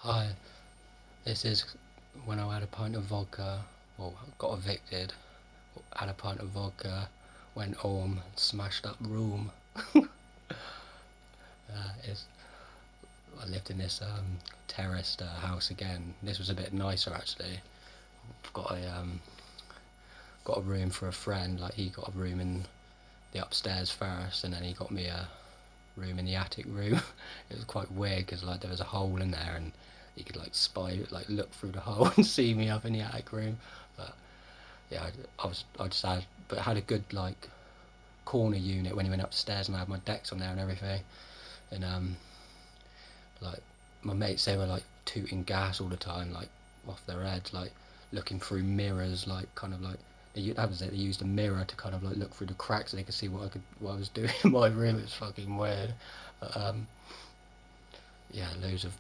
Hi, this is when I had a pint of vodka, or got evicted, had a pint of vodka, went home, smashed up room. It's, I lived in this terraced house again. This was a bit nicer actually. Got a room for a friend. Like he got a room in the upstairs first, and then he got me a room in the attic room. It was quite weird because like there was a hole in there, and he could like look through the hole and see me up in the attic room. But yeah, I just had, but I had a good like corner unit when he went upstairs, and I had my decks on there and everything. And like my mates, they were like tooting gas all the time, like off their heads, like looking through mirrors, like kind of like that was it. They used a mirror to kind of like look through the cracks so they could see what I was doing in my room. It was fucking weird. But, yeah, loads of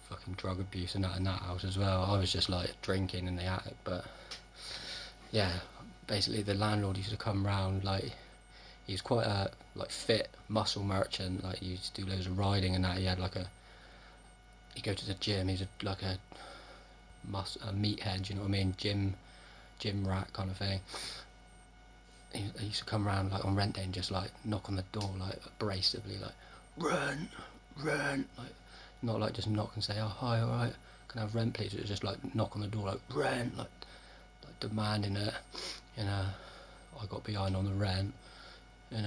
fucking drug abuse and that in that house as well. I was just like drinking in the attic, but yeah, basically the landlord used to come round. Like he was quite a like fit muscle merchant. Like he used to do loads of riding and that. He had like he'd go to the gym. He's like a meathead, you know what I mean? Gym rat kind of thing. He used to come around like on rent day and just like knock on the door like abrasively, like rent, like not like just knock and say, oh hi, all right, can I have rent please? It was just like knock on the door like rent, like demanding it. And I got behind on the rent, and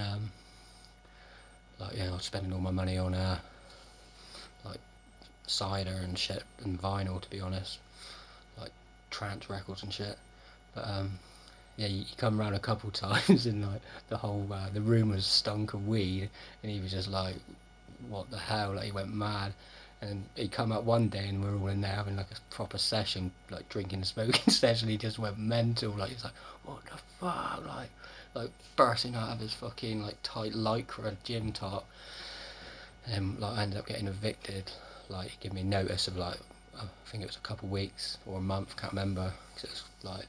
like yeah, I was spending all my money on like cider and shit and vinyl, to be honest, like trance records and shit. But yeah, he come around a couple times, and like the room was stunk of weed, and he was just like, what the hell? Like he went mad. And he come up one day, and we are all in there having like a proper session, like drinking and smoking session. He just went mental. Like he's like, what the fuck? Like bursting out of his fucking like tight lycra gym top. And like I ended up getting evicted. Like he gave me notice of like, I think it was a couple of weeks or a month, can't remember, because it was like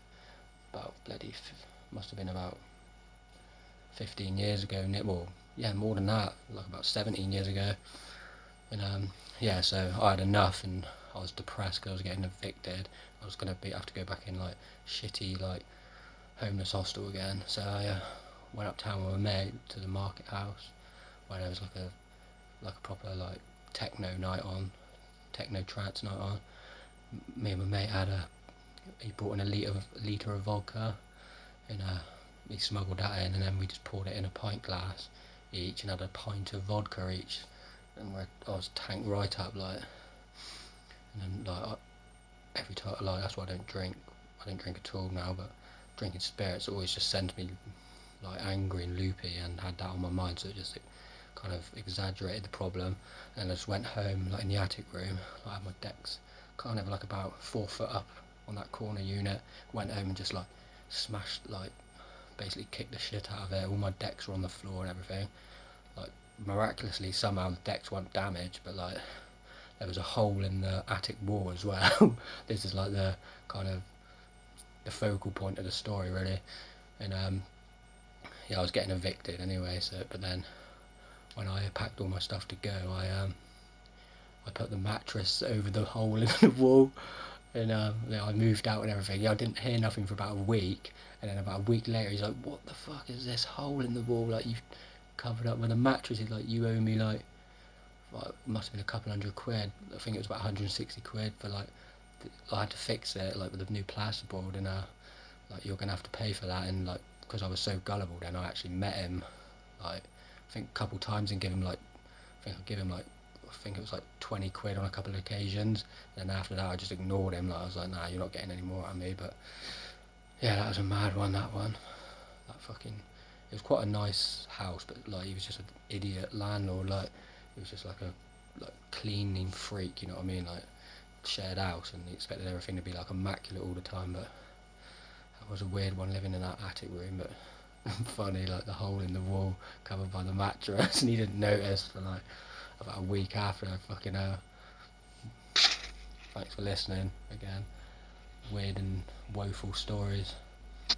about must have been about 15 years ago. Well, yeah, more than that, like about 17 years ago. And yeah, so I had enough, and I was depressed because I was getting evicted. I was gonna have to go back in like shitty like homeless hostel again. So I went uptown with my mate to the market house, where there was like a proper like techno night on, techno trance night on. Me and my mate he brought in a liter of vodka, and we smuggled that in, and then we just poured it in a pint glass each, and had a pint of vodka each, and I was tanked right up, like. And then like every time, like that's why I don't drink. I don't drink at all now, but drinking spirits always just sends me like angry and loopy, and had that on my mind, so it just kind of exaggerated the problem. And I just went home, like in the attic room, I had my decks kind of like about 4 foot up on that corner unit. Went home and just like smashed, like basically kicked the shit out of it. All my decks were on the floor and everything. Like miraculously somehow the decks weren't damaged, but like there was a hole in the attic wall as well. This is like the kind of the focal point of the story really. And yeah, I was getting evicted anyway. So, but then when I packed all my stuff to go, I put the mattress over the hole in the wall, and I moved out and everything. Yeah, I didn't hear nothing for about a week, and then about a week later, he's like, "What the fuck is this hole in the wall? Like you've covered up with a mattress. He's like, you owe me like it must have been a couple £100. I think it was about 160 quid for like I had to fix it like with a new plasterboard, and like you're gonna have to pay for that." And like because I was so gullible, then I actually met him like I think a couple times and give him like I think it was like 20 quid on a couple of occasions. And then after that I just ignored him. Like I was like, nah, you're not getting any more out of me. But yeah, that was a mad one, that one. That fucking it was quite a nice house, but like he was just an idiot landlord. Like he was just like a cleaning freak, you know what I mean? Like shared house, and he expected everything to be like immaculate all the time. But that was a weird one, living in that attic room. But funny, like the hole in the wall covered by the mattress, and he didn't notice for like about a week after. Fucking thanks for listening again. Weird and woeful stories.